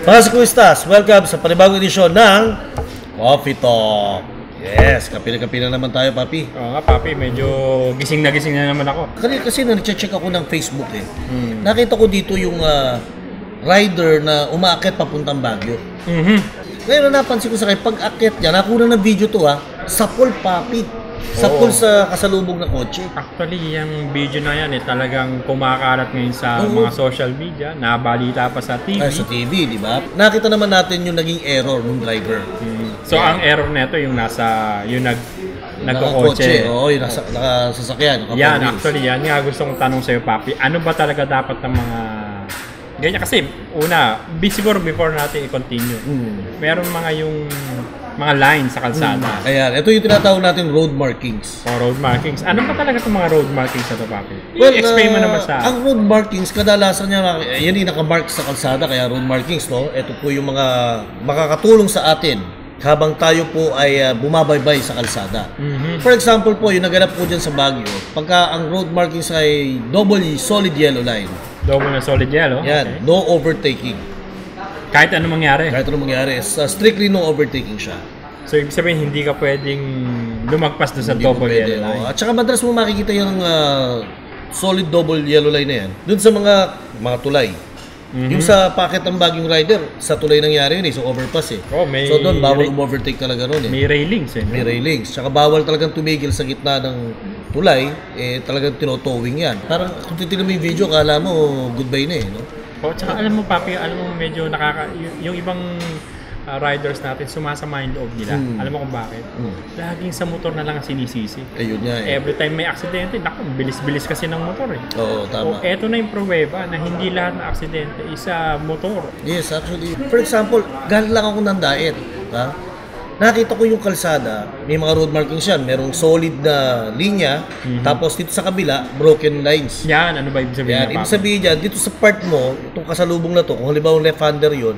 Mga Cicloistas, welcome sa panibagong edisyon ng Coffee Talk. Yes, kape na naman tayo, Papi. Oo nga, Papi, medyo gising na naman ako. Kasi nag-check ako ng Facebook Nakita ko dito yung rider na umaakit papuntang Baguio. Ngayon napansin ko sa kayo, pag-akit niya, nakuha ng video to sa pool, Papi. Sa pool sa kasalubong na kotse. Actually, yung video na yan talagang kumakalat ngayon sa mga social media, nabalita pa sa TV. Sa TV, di ba? Nakita naman natin yung naging error ng driver. So ang error nito yung nagkokotse. Oo, yung nakasasakyan. Yan, actually yan nga gusto kong tanong sa'yo, Papi. Ano ba talaga dapat ng mga ganyan? Kasi una, siguro before natin i-continue, meron yung mga lines sa kalsada. Ayan, ito yung tinatawag natin road markings. Road markings. Ano ba talaga itong mga road markings na ito, Papi? Well, explain mo naman sa... Ang road markings, kadalasan niya, yan yung nakamark sa kalsada, kaya road markings, no? Ito po yung mga makakatulong sa atin habang tayo po ay bumabaybay sa kalsada. For example po, yung naganap po dyan sa Baguio, pagka ang road markings ay double solid yellow line. Double na solid yellow? Yan, no overtaking. Kahit ano mangyari? Kahit ano mangyari. Strictly no overtaking siya. So, ibig sabihin, hindi ka pwedeng lumagpas doon sa double yellow line. At saka madalas mo makikita yung solid double yellow line na yan doon sa mga tulay. Yung sa packet ng Baguiong rider, sa tulay nangyari yun so overpass so doon, bawal overtake talaga nun May railings May railings. Tsaka bawal talagang tumigil sa gitna ng tulay, talagang tinotowing yan. Parang kung titignan mo yung video, kala mo goodbye na no? Tsaka alam mo, Papi, medyo yung ibang riders natin, sumasama yung loob nila. Alam mo kung bakit? Laging sa motor na lang sinisisi. Ayun nga Every time may aksidente, bilis-bilis kasi ng motor Oo, tama. Eto na yung pruweba na hindi lahat ng aksidente isa motor. Yes, actually. For example, galing lang ako ng diet. Nakita ko yung kalsada, may mga road markings yan. Merong solid na linya, tapos dito sa kabila, broken lines. Yan, ano ba ibig sabihin? Ibig sabihin dyan, dito sa part mo, itong kasalubong na to, kung halimbawa left-hander yun,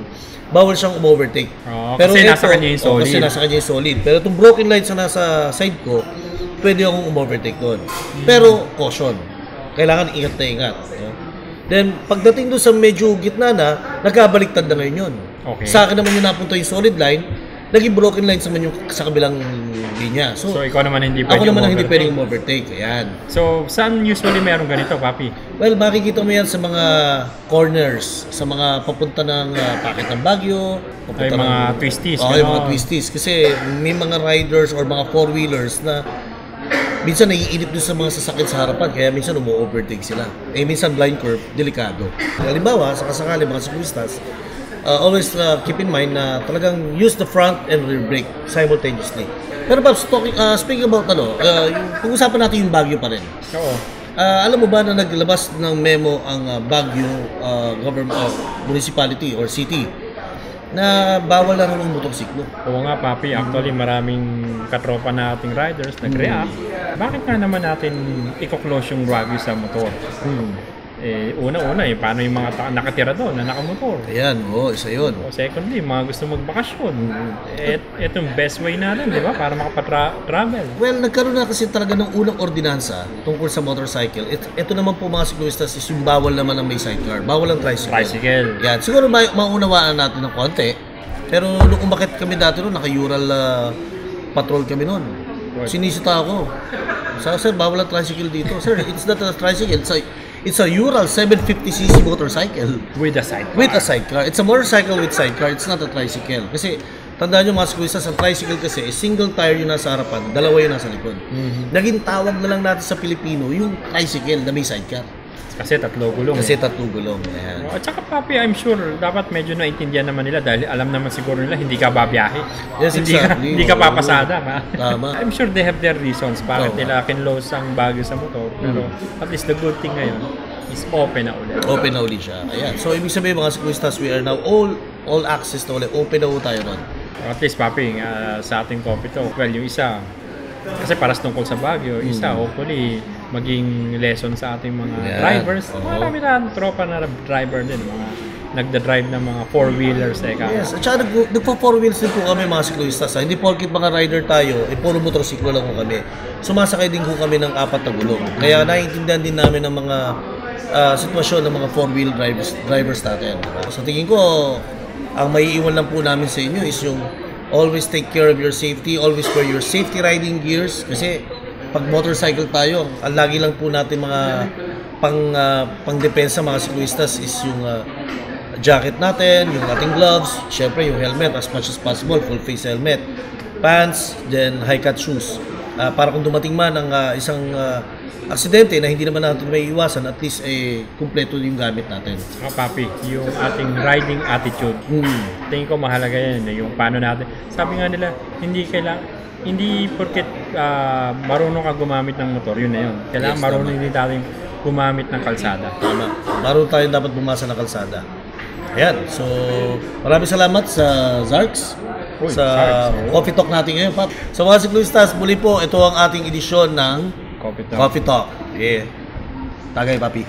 bawal siyang umovertake. Pero kasi nasa kanya yung solid. Kasi nasa kanya yung solid. Pero itong broken lines na nasa side ko, pwede akong umovertake doon. Pero caution. Kailangan ingat na ingat. Then, pagdating doon sa medyo gitna na, nagkabaliktad na ngayon yun. Okay. Sa akin naman yung napunta yung solid line, naging broken lines naman yung sa kabilang linya. So ikaw naman hindi pwedeng overtake. Ayan. So, saan usually meron ganito, Papi? Well, makikita mo yan sa mga corners, sa mga papunta ng packet ng Baguio, ay mga twisties. Yung mga twisties. Kasi may mga riders or mga four-wheelers na minsan naiinip doon sa mga sasakyan sa harapan, kaya minsan umu-overtake sila. Minsan blind curve, delikado. Halimbawa, sa kasakali mga siklistas, always keep in mind na talagang use the front and rear brake simultaneously. Pero Pops, speaking about pag-usapan natin yung Baguio pa rin. Oo. Alam mo ba na naglabas ng memo ang Baguio government municipality or city na bawal na ng motorsiklo? Oo nga, Papi. Actually, maraming katropa nating riders nag-react. Bakit nga naman natin i-close yung Baguio sa motor? Una-una paano yung mga nakatira doon na nakamotor? Ayan, isa yun. Secondly, mga gusto magbakasyon. Itong best way natin, di ba? Para makapatravel. Well, nagkaroon na kasi talaga ng unang ordinansa tungkol sa motorcycle. Ito naman po mga siklistas is yung bawal naman ang may sidecar. Bawal ang tricycle. Yan. Siguro maunawaan natin ng konti. Pero nung umakit kami dati noon, naka-Ural patrol kami noon. Sinisita ako. Sir, bawal ang tricycle dito. Sir, it's not a tricycle. It's a Ural 750cc motorcycle. With a sidecar. With a sidecar. It's a motorcycle with sidecar. It's not a tricycle. Kasi, tandaan nyo mga siklistas, ang tricycle kasi, single tire yung nasa harapan, dalawa yung nasa likod. Naging tawag na lang natin sa Pilipino, yung tricycle na may sidecar. Kasi tatlong gulong. Ayan. At saka, Papi, I'm sure, dapat medyo naintindihan naman nila dahil alam naman siguro nila, hindi ka babiyahe. Yes, exactly. Hindi ka papasada. Tama. I'm sure they have their reasons bakit nila kinlose ang Baguio sa motor. Pero at least the good thing ngayon is open na ulit. Open na ulit siya. Ayan. So, ibig sabihin mga siklistas, we are now all access na ulit. Open na ulit tayo nun. At least, Papi, sa ating coffee talk, well, yung isa, kasi paras tungkol sa Baguio, isa, hopefully, maging lesson sa ating mga drivers. Marami na tropa na driver din, mga nagda-drive ng mga four-wheelers. Yes, at saka nagpo-four-wheels din po kami mga siklistas. Hindi porkit mga rider tayo, puro motorsiklo lang po kami. Sumasakay din po kami ng 4 na gulong. Kaya naiintindihan din namin ng mga sitwasyon ng mga four-wheel drivers natin. Sa tingin ko, ang maiiwan lang po namin sa inyo is yung always take care of your safety, always wear your safety riding gears. Kasi pag motorcycle tayo, ang lagi lang po natin mga pang-depensa mga siklistas is yung jacket natin, yung ating gloves, syempre yung helmet as much as possible, full face helmet, pants, then high cut shoes. para kung dumating man ang isang aksidente na hindi naman natin may iwasan, at least kumpleto yung gamit natin. Papi, yung ating riding attitude. Tingin ko mahalaga yan, yung paano natin. Sabi nga nila, hindi porket marunong ka gumamit ng motor, yun na yun. Kailangan marunong din tayo gumamit ng kalsada. Tama. Marunong tayo dapat bumasa ng kalsada. Ayan, so maraming salamat sa Zarks. Sa Coffee Talk natin ngayon, Pap. So mga siklistas, muli po, ito ang ating edisyon ng Coffee Talk. Yeah. Tagay, Papi.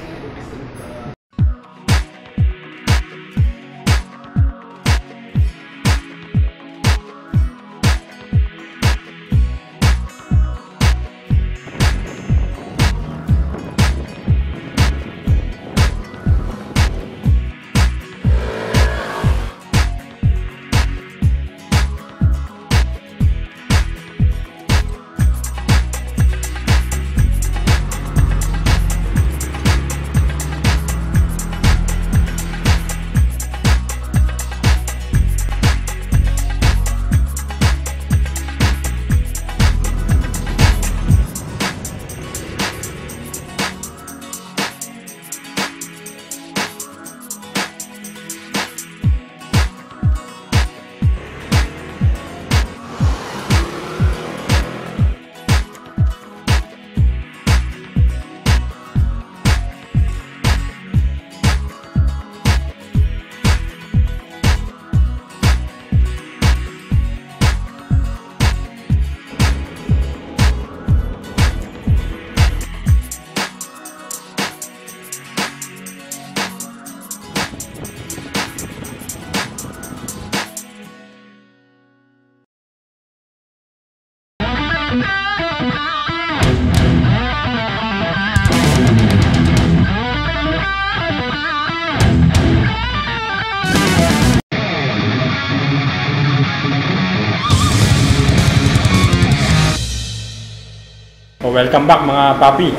Welcome back mga papi.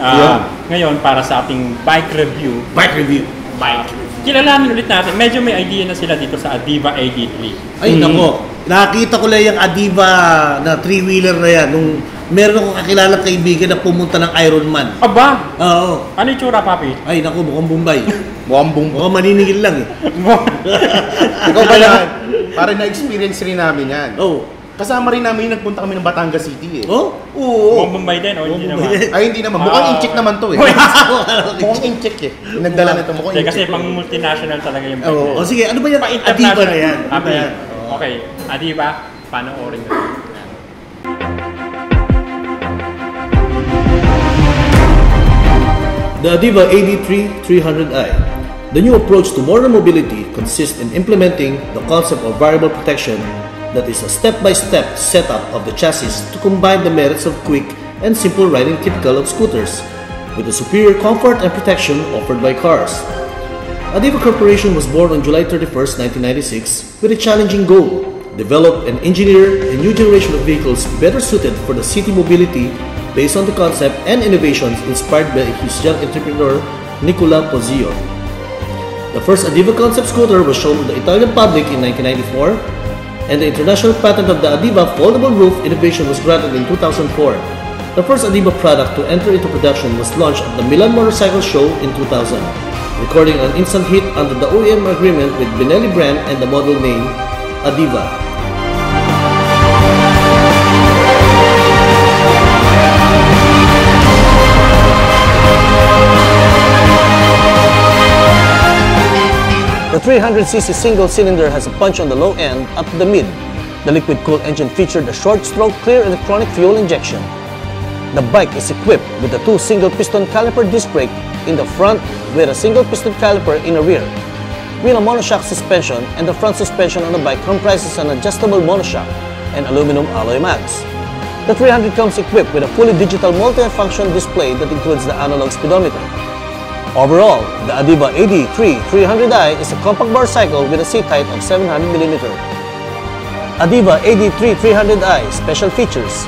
Ngayon para sa ating bike review. Kilalanin ulit natin. Medyo may idea na sila dito sa Adiva AD3. Ay nako, nakita ko lang yung Adiva na 3-wheeler na yan. Nung meron akong kakilalang kaibigan na pumunta ng Ironman. Aba? Oo. Ano yung tsura, papi? Ay nako, mukhang Bombay. Mukhang maniningil lang eh. Ikaw ba yan? Parang na-experience rin namin yan. Oo. Kasama rin namin yung nagpunta kami ng Batangas City eh. Oh? Oo. Mukhang Bombay din o hindi naman? Ay hindi naman. Mukhang incheck naman to eh. Mukhang incheck eh. Nagdala na ito. Mukhang incheck. Kasi pang multinational talaga yung bike. Oo. Sige, ano ba yan? Adiva na yan. Okay. Adiva, panoorin na. The Adiva AD3 300i. The new approach to modern mobility consists in implementing the concept of variable protection, that is a step-by-step setup of the chassis to combine the merits of quick and simple riding typical of scooters with the superior comfort and protection offered by cars. Adiva Corporation was born on July 31st, 1996 with a challenging goal: develop and engineer a new generation of vehicles better suited for the city mobility based on the concept and innovations inspired by his young entrepreneur Nicola Pozzio. The first Adiva concept scooter was shown to the Italian public in 1994, and the international patent of the Adiva foldable roof innovation was granted in 2004. The first Adiva product to enter into production was launched at the Milan Motorcycle Show in 2000, recording an instant hit under the OEM agreement with Benelli brand and the model name Adiva. The 300cc single cylinder has a punch on the low end up to the mid. The liquid-cooled engine featured a short-stroke clear electronic fuel injection. The bike is equipped with a 2 single-piston caliper disc brake in the front with a single-piston caliper in the rear. With a monoshock suspension, and the front suspension on the bike comprises an adjustable monoshock and aluminum alloy mags. The 300 comes equipped with a fully digital multi-function display that includes the analog speedometer. Overall, the Adiva AD3 300i is a compact bar cycle with a seat height of 700mm. Adiva AD3 300i special features: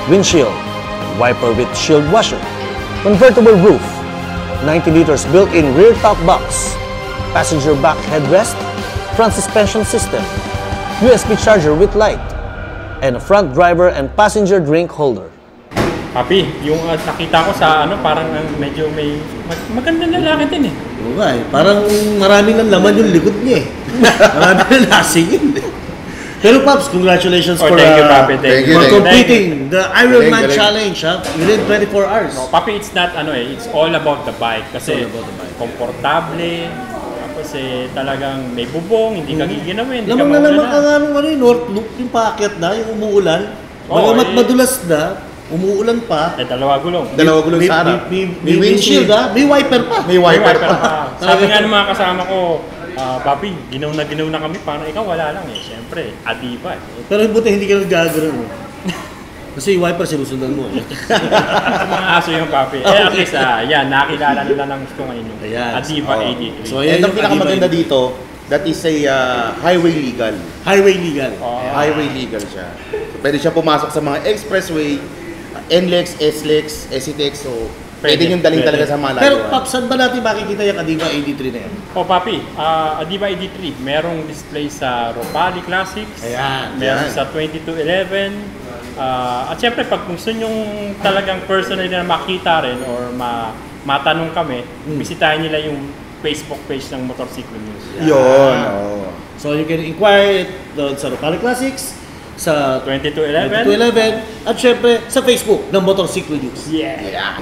windshield, wiper with shield washer, convertible roof, 90 liters built-in rear top box, passenger back headrest, front suspension system, USB charger with light, and a front driver and passenger drink holder. Papi, yung nakita ko sa parang medyo may magandang lalaki din eh. Oo nga parang maraming ng laman yung likod niya eh. Maraming ng lasingin eh. Pero Pops, congratulations for thank you, Papi. Thank you. Completing the Ironman Challenge within 24 hours. No, Papi, it's not it's all about the bike kasi komportable. Tapos talagang may bubong, hindi ka giginawin. Lamang na lamang ka nga nung North Loop, yung paakyat na, yung umuulan. Bagamat madulas na, umuulan pa. Dalawa gulong sa harap. May windshield may wiper pa. May wiper pa. Sabi nga ng mga kasama ko, Papi, ginaw na kami, parang ikaw wala lang eh. Siyempre, adiba. Pero buti hindi ka nagagano'n. Kasi yung wiper sinusundan mo. Mga aso yung Papi. At least, nakilala nila ng gusto ngayon yung Adiba 83. So, ang pinakamaganda dito, that is a highway legal. Highway legal. Highway legal siya. So, pwede siya pumasok sa mga expressway, NLEX, SLEX, SCTEX, so pwede yung daling talaga sa malayo. Pero Pops, saan ba natin makikita yung Adiba 83 na yan? Papi, Adiba 83, merong display sa Ropali Classics, meron sa 2211, at syempre pag gusto nyong talagang personally na makita rin or matanong kami, bisitahin nila yung Facebook page ng Motorcycle News. Yun. So you can inquire doon sa Ropali Classics, sa 2211 at syempre sa Facebook ng Motorcycle News.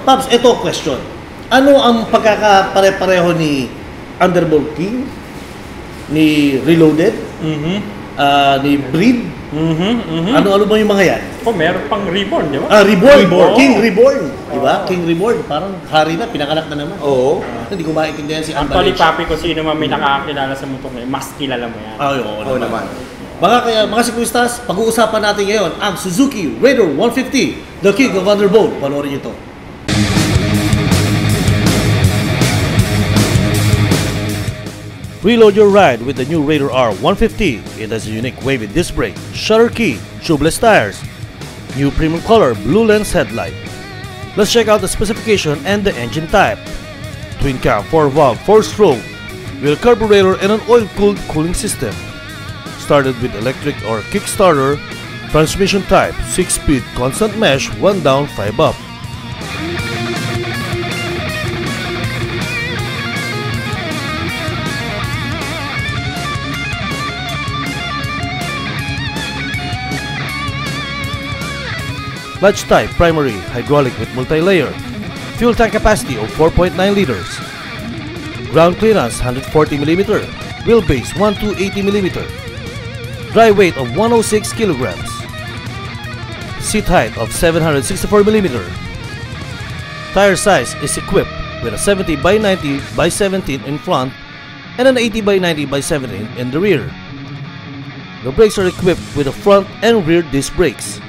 Pops, ito question. Ano ang pagkakapare-pareho ni Underbolt King, ni Reloaded, ni Breed? Ano ba yung mga yan? Meron pang Reborn, di ba? Reborn. King Reborn. Di ba? King Reborn. Parang hari na, pinanganak na naman. Oo. Hindi ko maintindihan si Actually, Papi, kung sino man may nakakilala sa motor na mas kilala mo yan. Oo naman. Mga siklistas, pag-uusapan natin ngayon ang Suzuki Raider 150, the King of Underbolt. Panoorin nyo ito. Reload your ride with the new Raider R150. It has a unique wavy disc brake, shutter key, tubeless tires, new premium color blue lens headlight. Let's check out the specification and the engine type. Twin cam 4-valve 4-stroke with a carburetor and an oil-cooled cooling system. Started with electric or Kickstarter. Transmission type 6-speed constant mesh, 1 down 5 up. Clutch type primary hydraulic with multi-layer. Fuel tank capacity of 4.9 liters. Ground clearance 140mm. Wheelbase 1280mm. Dry weight of 106 kilograms. Seat height of 764mm. Tire size is equipped with a 70 by 90 by 17 in front and an 80 by 90 by 17 in the rear. The brakes are equipped with the front and rear disc brakes.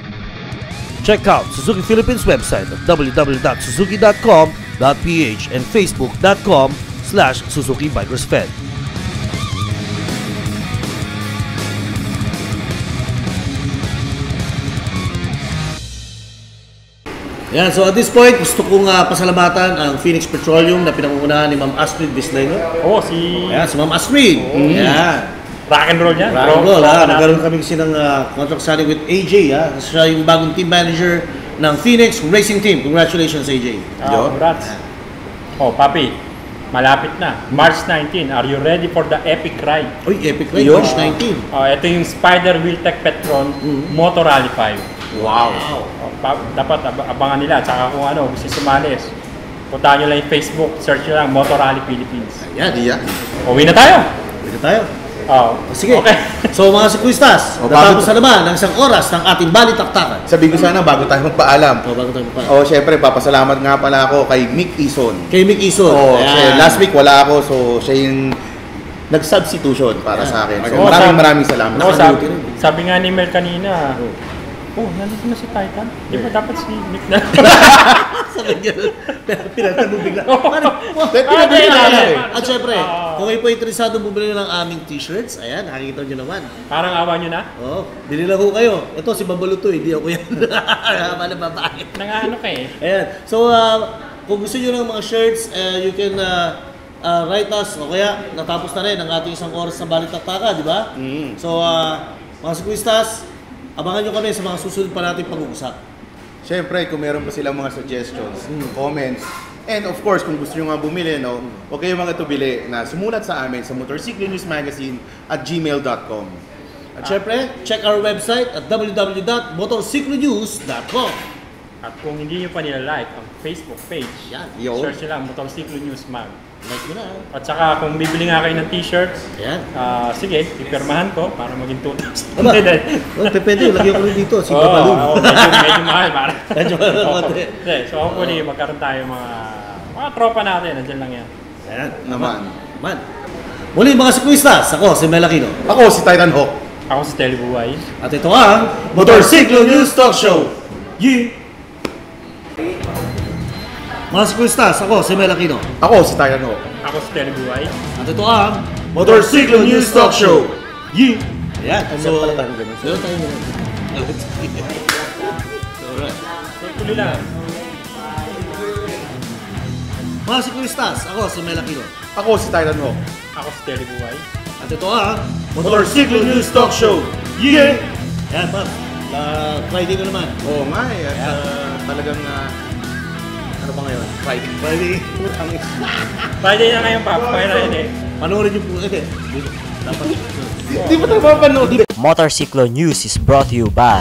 Check out Suzuki Philippines website at www.suzuki.com.ph and facebook.com/Suzuki Bikers Fed. Yan, so at this point, gusto kong pasalamatan ang Phoenix Petroleum na pinangungunahan ni Ma'am Astrid Bisleno. Si Ma'am Astrid. Yan. Rock and roll yan. Rock and roll, nagkaroon kami kasi ng contract signing with AJ, Siya yung bagong team manager ng Phoenix Racing Team. Congratulations, AJ. Congrats. Papi, malapit na. March 19, are you ready for the epic ride? Epic ride, March 19. Ito yung Spider Wheeltech Petron Motor Rally 5. Wow. Dapat abangan nila. Tsaka kung gusto sumali, puntahan nyo lang yung Facebook, search nyo lang Motor Rally Philippines. Yan. Uwi na tayo. Sige. Okay. So mga siklistas, natapos na naman ng isang oras ng ating balitaktakan. Sabi ko sana bago tayo magpaalam. Syempre papasalamat nga pala ako kay Mick Ison. Last week wala ako, so siya yung nag-substitution para sa akin. So maraming salamat. Sabi nga ni Mel kanina, nandito na si Titan. Di ba dapat si Nick na? Sabi niya, pinagtanong bigla. At syempre, kung kayo po interesado bumili ng aming t-shirts, ayan, nakikita nyo naman. Parang awa nyo na? Bili lang ho kayo. Ito, si Babaluto, hindi ako yan. Paano babae? Nangaano ka eh. Ayan. So, kung gusto nyo ng mga shirts, you can write us. O kaya, natapos na rin ang ating isang oras na balitaktakan, di ba? So, mga siklistas, abangan nyo kami sa mga susunod pa natin pag-uusap. Siyempre, kung meron pa silang mga suggestions, comments, and of course, kung gusto nyo nga bumili, no, huwag kayong mga tubili na sumulat sa amin sa Motorsiklo News Magazine at gmail.com. At syempre, check our website at www.motorsiklonews.com. At kung hindi nyo pa nila-like ang Facebook page, search nila Motorsiklo News Mag. Like mo na. At saka kung bibili nga kayo ng t-shirt, sige, ipirmahan ko para maging 2,000. Aba, depende, lagyan ko rin dito, si Babaloo. Medyo mahal para. Medyo mahal. So hopefully magkaroon tayo mga tropa natin, nandiyan lang yan. Ayan, naman. Muli mga sikwistas, ako si Mel Aquino. Ako si Titan Hawk. Ako si Telly Buhay. At ito ang Motorsiklo News Talk Show. Mga sikwistas, ako si Mel Aquino. Ako si Titan Hawk. Ako si Telly Buhay. At ito ang Motorsiklo News Talk Show. Ayan, so meron tayong ganun. Alright. So tuloy lang. Mga sikwistas, ako si Mel Aquino. Ako si Titan Hawk. Ako si Telly Buhay. At ito ang Motorsiklo News Talk Show. Ayan, Pap. Friday na naman. Oo nga eh. At talagang, ano ba ngayon? Friday. Friday na ngayon, Pap. Friday. Panoorin niyo po. Dapat. Di ba tayo mapanood? Motorsiklo News is brought to you by